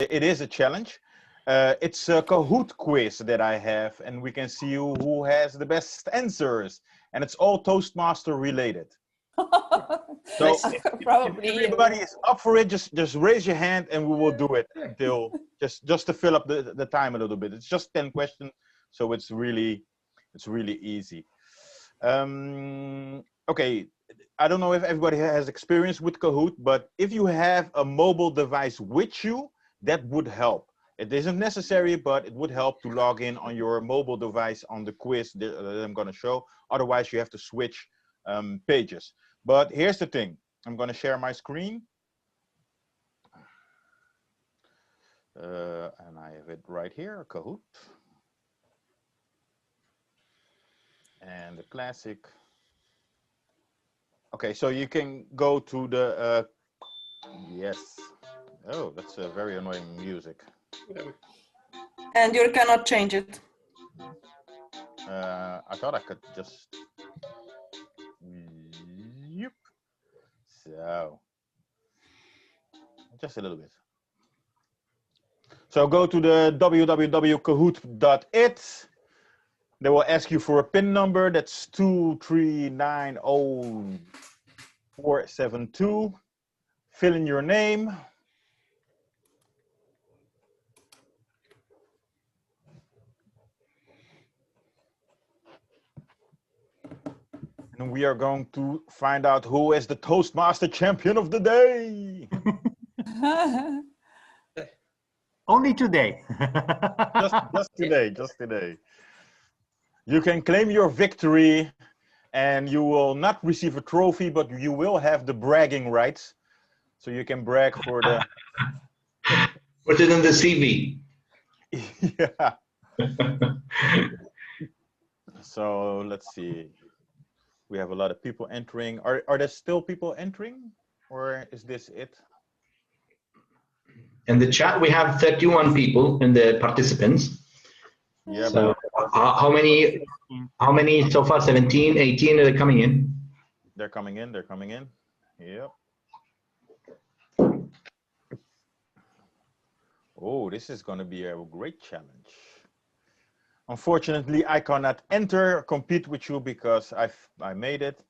it is a challenge. It's a Kahoot quiz that I have, and we can see who has the best answers, and it's all Toastmaster related. So if everybody is up for it, just raise your hand, and we will do it until just to fill up the time a little bit. It's just 10 questions, so it's really easy. Okay, I don't know if everybody has experience with Kahoot, but if you have a mobile device with you, that would help. It isn't necessary, but it would help to log in on your mobile device on the quiz that I'm going to show. Otherwise, you have to switch pages. But here's the thing. I'm going to share my screen. And I have it right here, Kahoot. And the classic. Okay, so you can go to the, yes. Oh, that's a very annoying music. And you cannot change it. I thought I could just, yep. So, just a little bit. So go to the www.kahoot.it. They will ask you for a PIN number. That's 2390472. Fill in your name. And we are going to find out who is the Toastmaster champion of the day. Only today. just today. You can claim your victory, and you will not receive a trophy, but you will have the bragging rights. So you can brag for the... Put it in the CV. Yeah. So let's see. We have a lot of people entering. Are there still people entering, or is this it? In the chat, we have 31 people in the participants. Yeah. So how many so far? 17, 18 are coming in? They're coming in. Yep. Oh, this is going to be a great challenge. Unfortunately, I cannot compete with you because I made it.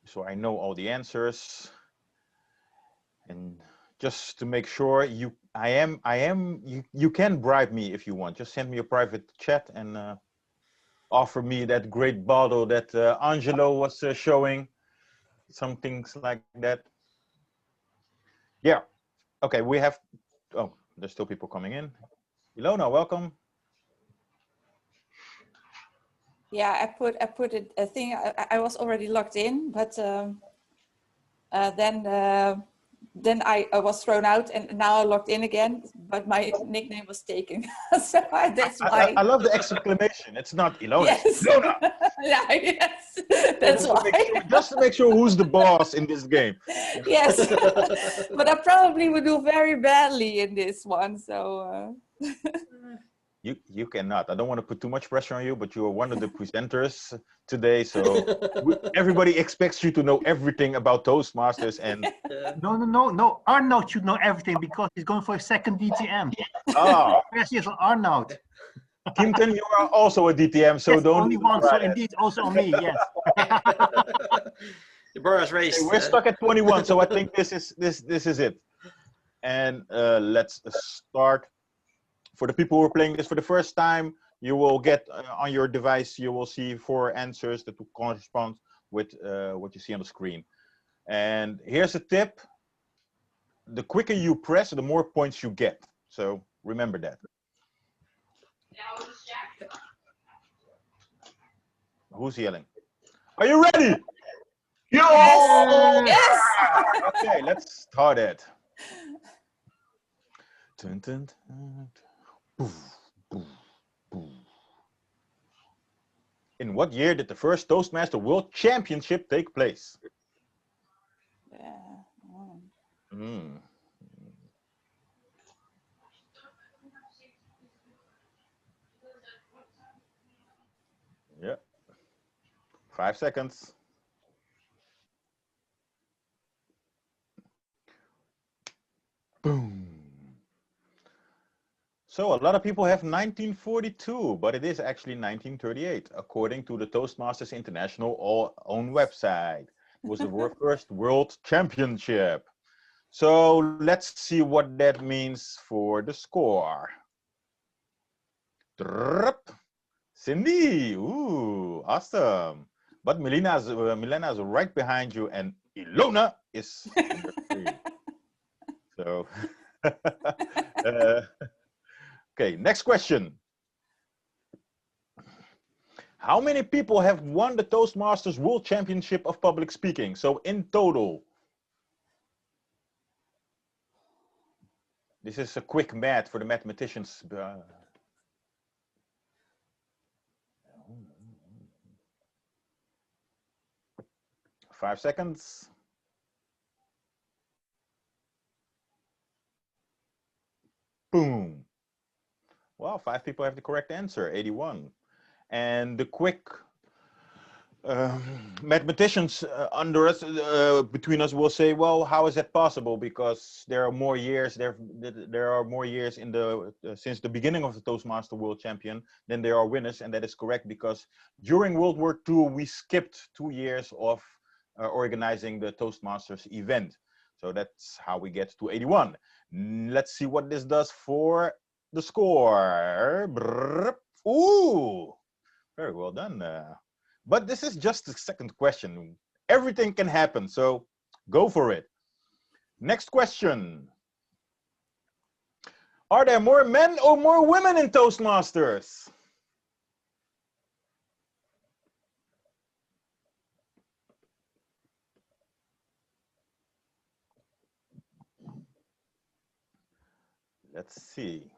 So I know all the answers. And just to make sure you can bribe me if you want. Just send me a private chat and offer me that great bottle that Angelo was showing. Some things like that. Yeah. Okay, we have, oh, there's still people coming in. Ilona, welcome. Yeah, I put it. I think I was already logged in, but then I was thrown out, and now I logged in again. But my nickname was taken, so that's why. I love the exclamation. It's not Ilona. Yes. Ilona. Yeah, yes. That's why. Just to make sure who's the boss in this game. Yes, but I probably would do very badly in this one. So. You cannot. I don't want to put too much pressure on you, but you are one of the presenters today, so everybody expects you to know everything about Toastmasters. And No. Arnold should know everything because he's going for a second DTM. ah, Yes, Arnold. Kimton, you are also a DTM, so yes, don't only one. So indeed, also on me. Yes. The bar is raised. Okay, we're stuck at 21, so I think this is it. And let's start. For the people who are playing this for the first time, you will get on your device, you will see 4 answers that will correspond with what you see on the screen. And here's a tip. The quicker you press, the more points you get. So remember that. Who's yelling? Are you ready? Yes! Yes! Okay, let's start it. Dun, dun, dun. In what year did the first Toastmaster World Championship take place? Yeah. 5 seconds. Boom. So a lot of people have 1942, but it is actually 1938, according to the Toastmasters International own website. It was the first World Championship. So let's see what that means for the score. Cindy, ooh, awesome. But Milena is right behind you, and Ilona is number 3. So, okay, next question. How many people have won the Toastmasters World Championship of Public Speaking? So in total. This is a quick math for the mathematicians. 5 seconds. Boom. Well, 5 people have the correct answer, 81. And the quick mathematicians under us, between us, will say, well, how is that possible? Because there are more years, there are more years in the since the beginning of the Toastmaster World Champion than there are winners, and that is correct because during World War II we skipped 2 years of organizing the Toastmasters event. So that's how we get to 81. Let's see what this does for the score. Brrr. Ooh, very well done. But this is just the second question. Everything can happen, so go for it. Next question. Are there more men or more women in Toastmasters? Let's see.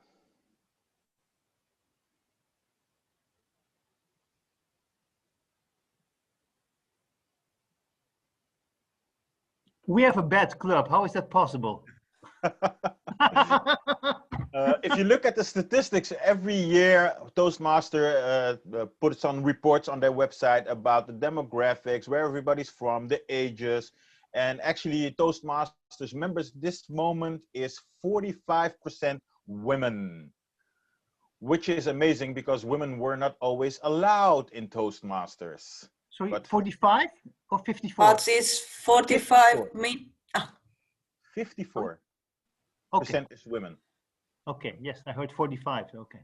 We have a bad club. How is that possible? If you look at the statistics, every year Toastmaster puts on reports on their website about the demographics, where everybody's from, the ages, and actually Toastmasters members this moment is 45% women, which is amazing because women were not always allowed in Toastmasters. So But 45 or 54? What is 45 mean? 54% Okay. is women. Okay. Yes, I heard 45. Okay.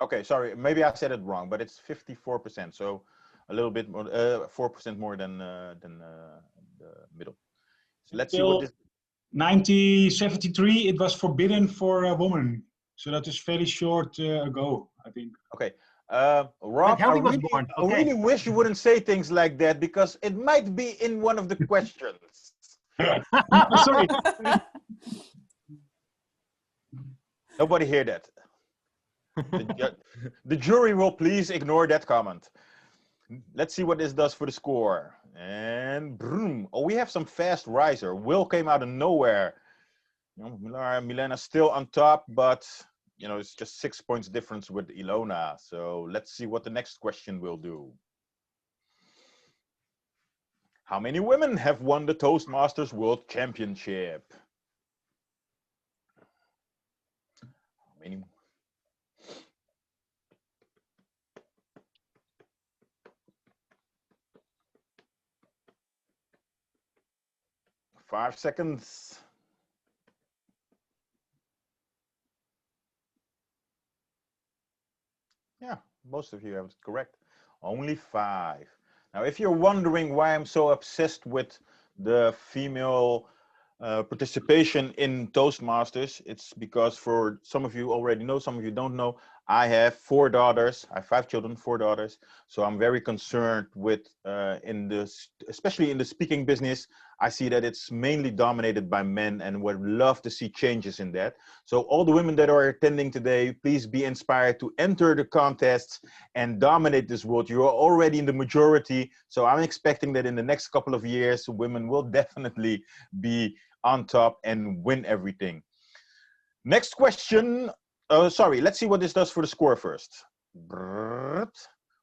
Okay, sorry, maybe I said it wrong, but it's 54%, so a little bit more, 4% more than the middle. So let's see what this. 1973, it was forbidden for a woman, so that is very short ago, I think. Okay, Rob, Helmy was born. I Okay. really wish you wouldn't say things like that because it might be in one of the questions. Sorry. Nobody hear that. The jury will please ignore that comment. Let's see what this does for the score. And boom. Oh, we have some fast riser. Will came out of nowhere. You know, Milena's still on top, but you know, it's just 6 points difference with Ilona. So let's see what the next question will do. How many women have won the Toastmasters World Championship? How many? Five seconds. Yeah, most of you have it correct. Only 5. Now, if you're wondering why I'm so obsessed with the female participation in Toastmasters, it's because for some of you already know, some of you don't know, I have 4 daughters. I have 5 children, 4 daughters. So I'm very concerned with, especially in the speaking business, I see that it's mainly dominated by men and would love to see changes in that. So all the women that are attending today, please be inspired to enter the contests and dominate this world. You are already in the majority. So I'm expecting that in the next couple of years, women will definitely be on top and win everything. Next question. Sorry, let's see what this does for the score first.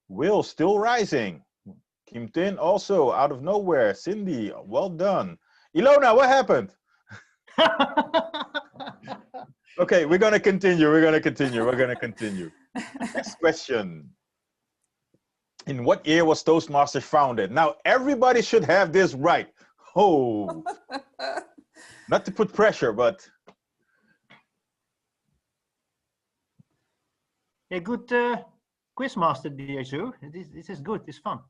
Will still rising. Kim Tin also out of nowhere. Cindy, well done. Ilona, what happened? Okay, we're gonna continue. We're gonna continue. Next question. In what year was Toastmasters founded? Now everybody should have this right. Oh, not to put pressure, but A good quizmaster, Dirceu. This is good. It's fun.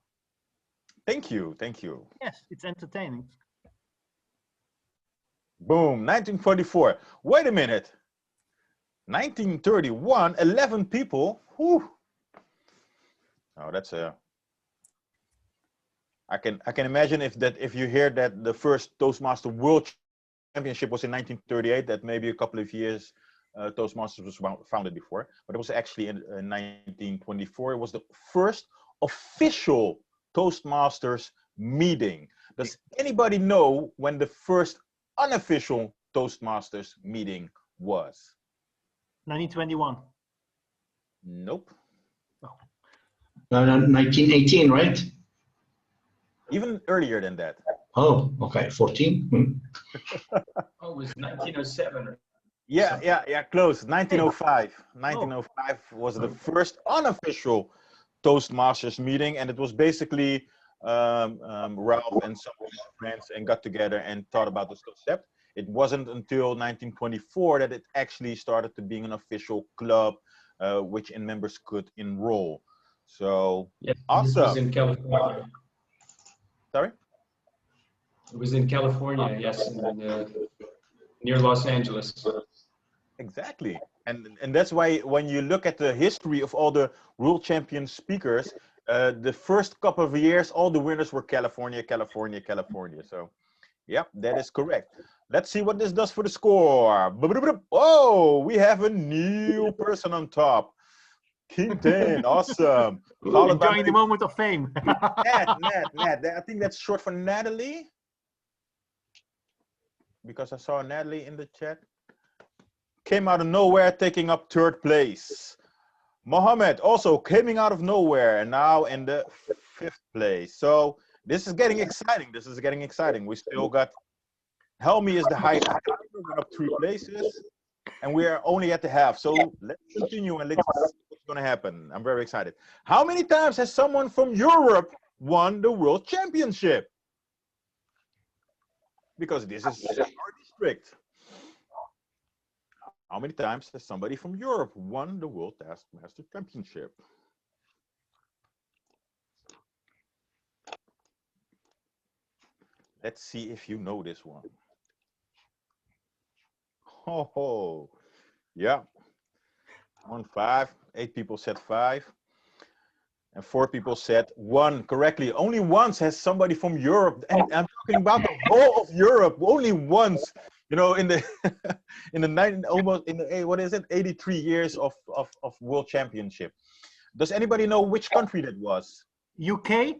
thank you, thank you. Yes, it's entertaining. Boom, 1944. Wait a minute. 1931, 11 people. Whew. Oh, that's a. I can imagine if you hear that the first Toastmaster World Championship was in 1938, that maybe a couple of years Toastmasters was founded before, but it was actually in 1924. It was the first official Toastmasters meeting. Does anybody know when the first unofficial Toastmasters meeting was? 1921. Nope. 1918, right? Even earlier than that. Oh, okay, 14. Oh, it was 1907. Yeah, close. 1905. 1905 was the first unofficial Toastmasters meeting, and it was basically Ralph and some of his friends and got together and thought about this concept. It wasn't until 1924 that it actually started to being an official club, which members could enroll. So Yes, awesome. This was in California. Sorry? It was in California, yes, near Los Angeles. Exactly. And that's why when you look at the history of all the world champion speakers, the first couple of years, all the winners were California, California, California. So, yep, that is correct. Let's see what this does for the score. Oh, we have a new person on top. King 10, awesome. Enjoying the moment of fame. Nat. I think that's short for Natalie. Because I saw Natalie in the chat. Came out of nowhere, taking up 3rd place. Mohammed also coming out of nowhere and now in the 5th place. So this is getting exciting. We still got Helmi is the highest. We're up 3 places and we are only at the half. So let's continue and let's see what's going to happen. I'm very excited. How many times has someone from Europe won the World Championship? Because this is our district. How many times has somebody from Europe won the World Taskmaster Championship? Let's see if you know this one. Oh, yeah. 1, 5. 8 people said 5. And 4 people said 1 correctly. Only once has somebody from Europe, and I'm talking about the whole of Europe, only once. You know, in the almost in the what is it, 83 years of World Championship. Does anybody know which country that was? UK?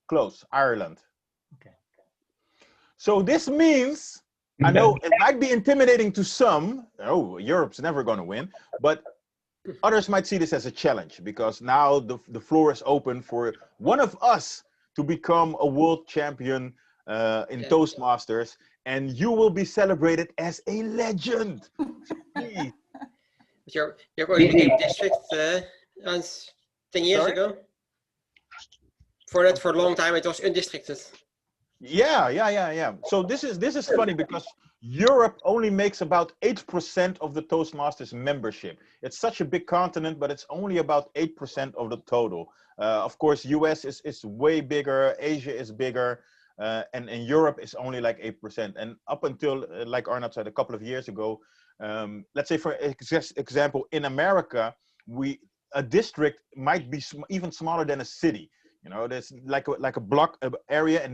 Close, Ireland. Okay. So this means, I know it might be intimidating to some. Oh, Europe's never going to win, but others might see this as a challenge because now the floor is open for one of us to become a world champion in Toastmasters, and you will be celebrated as a legend. Please. You're going to become district 10 years ago. For a long time it was undistricted. Yeah. So this is funny because Europe only makes about 8% of the Toastmasters membership. It's such a big continent, but it's only about 8% of the total. Of course, US is way bigger, Asia is bigger, and Europe is only like 8%. And up until, like Arnold said, a couple of years ago, let's say for example, in America, a district might be even smaller than a city. You know, there's like a block area, and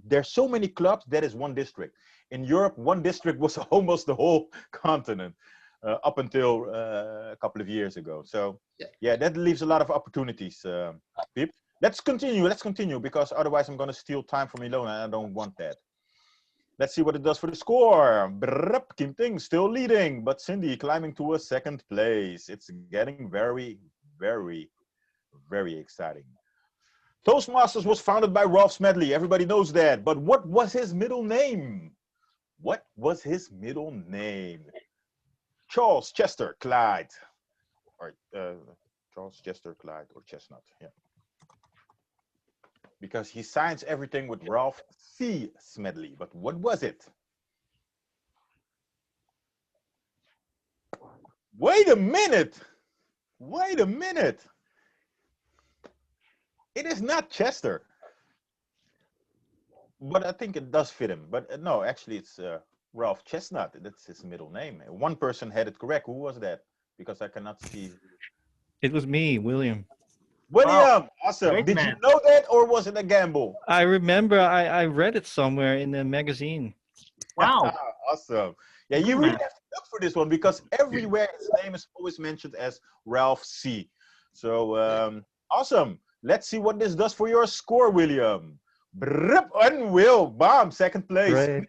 there's so many clubs. That is one district. In Europe, one district was almost the whole continent up until a couple of years ago. So yeah, that leaves a lot of opportunities. Pip, let's continue because otherwise I'm going to steal time from Ilona, and I don't want that. Let's see what it does for the score. Kim Ting still leading, but Cindy climbing to a 2nd place. It's getting very, very, very exciting. Toastmasters was founded by Ralph Smedley. Everybody knows that. But what was his middle name? What was his middle name? Charles Chester Clyde. Or Charles Chester Clyde or Chestnut. Yeah. Because he signs everything with Ralph C. Smedley. But what was it? Wait a minute. Wait a minute. It is not Chester. But I think it does fit him. But no, actually it's Ralph Chestnut. That's his middle name. One person had it correct. Who was that? Because I cannot see. It was me, William. William, awesome. Great Did man. you know that or was it a gamble? I remember I read it somewhere in a magazine. Wow. Awesome. Yeah, you really have to look for this one because everywhere his name is always mentioned as Ralph C. So awesome. Let's see what this does for your score, William. And Will, bam, second place. Right.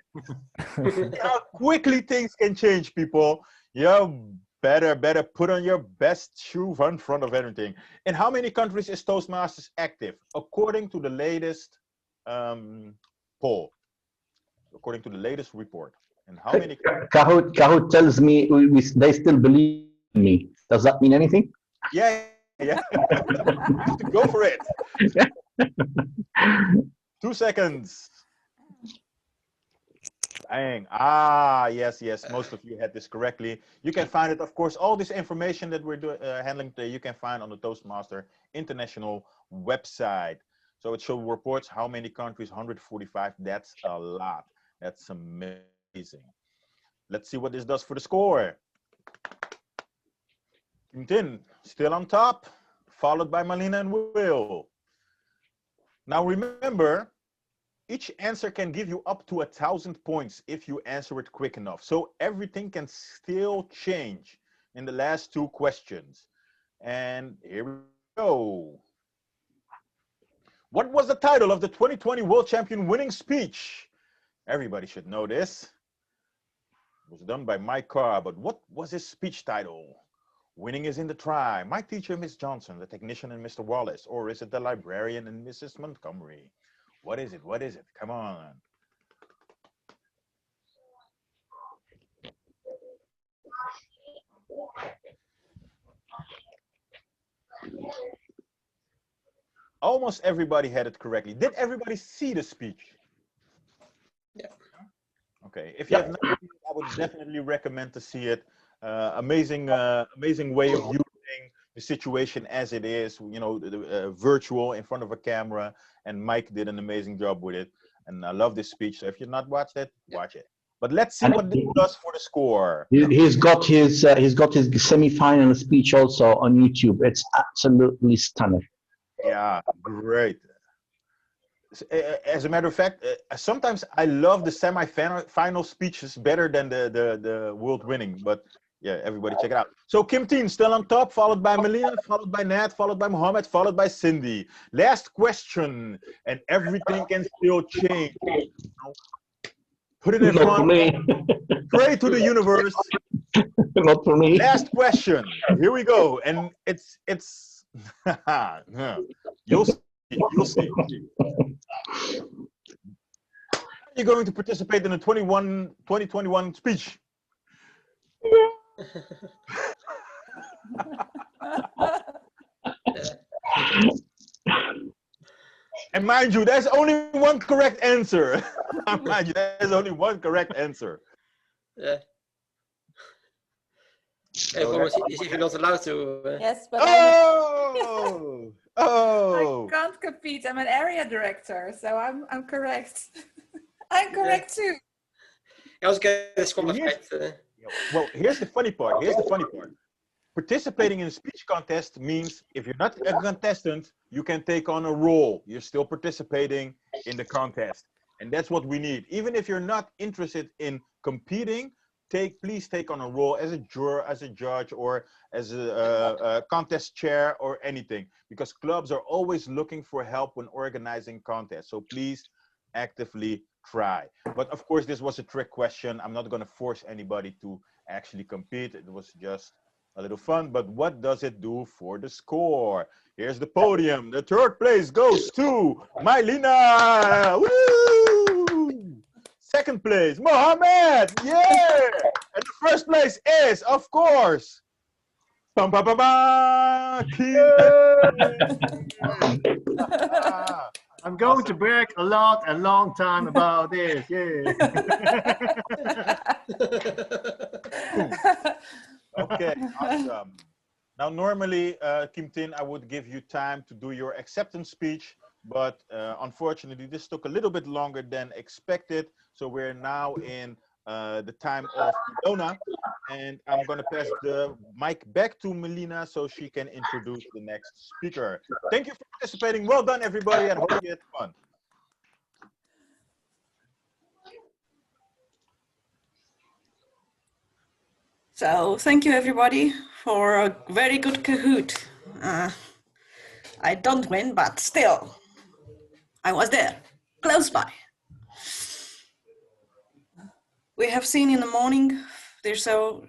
How quickly things can change, people. You better put on your best shoe in front of everything. In how many countries is Toastmasters active? According to the latest poll. According to the latest report. And how many? Kahoot tells me they still believe in me. Does that mean anything? Yeah. You have to go for it. 2 seconds. Dang. Yes. Most of you had this correctly. You can find it, of course, all this information that we're handling today, you can find on the Toastmaster International website. So it shows reports how many countries, 145. That's a lot. That's amazing. Let's see what this does for the score. Tim, still on top, followed by Malina and Will. Now remember, each answer can give you up to 1,000 points if you answer it quick enough. So everything can still change in the last 2 questions. And here we go. What was the title of the 2020 World Champion winning speech? Everybody should know this. It was done by Mike Carr, but what was his speech title? Winning is in the try. My teacher, Miss Johnson, the technician, and Mr. Wallace, or is it the librarian and Mrs. Montgomery? What is it? What is it? Come on. Almost everybody had it correctly. Did everybody see the speech? Yeah. Okay. If you have not seen it, I would definitely recommend to see it. Amazing way of using the situation as it is, you know, virtual in front of a camera, and Mike did an amazing job with it, and I love this speech. So if you've not watched it, watch it. But let's see what this does for the score. He's got his semi-final speech also on YouTube. It's absolutely stunning. Yeah, great. As a matter of fact, sometimes I love the semi-final speeches better than the world winning, but yeah, everybody check it out. So Kim Teen still on top, followed by Melina, followed by Nat, followed by Mohammed, followed by Cindy. Last question, and everything can still change. Put it in Not for front. me. Pray to the universe. Not for me. Last question. Here we go, and it's you'll see. You'll see. You're going to participate in the 2021 speech. And mind you, there's only one correct answer. Mind you, there's only one correct answer. Yeah. Everyone is even not allowed to. Yes, but I can't compete. I'm an area director, so I'm correct. I'm correct too. I was getting disqualified. Well, here's the funny part. Participating in a speech contest means if you're not a contestant, you can take on a role. You're still participating in the contest. And that's what we need. Even if you're not interested in competing, please take on a role as a juror, as a judge, or as a contest chair or anything. Because clubs are always looking for help when organizing contests. So please actively try. But of course, this was a trick question. I'm not going to force anybody to actually compete. It was just a little fun. But what does it do for the score? Here's the podium. The third place goes to Mylina. Woo! Second place, Mohammed. Yeah. And the first place is, of course, Kim. I'm going to brag a long time about this. Yeah. Okay, awesome. Now, normally, Kim Tin, I would give you time to do your acceptance speech, but unfortunately, this took a little bit longer than expected. So we're now in the time of Ilona, and I'm going to pass the mic back to Melina so she can introduce the next speaker. Thank you for participating. Well done, everybody, and hope you had fun. So thank you everybody for a very good Kahoot. I don't win, but still, I was there, close by. We have seen in the morning, Dirceu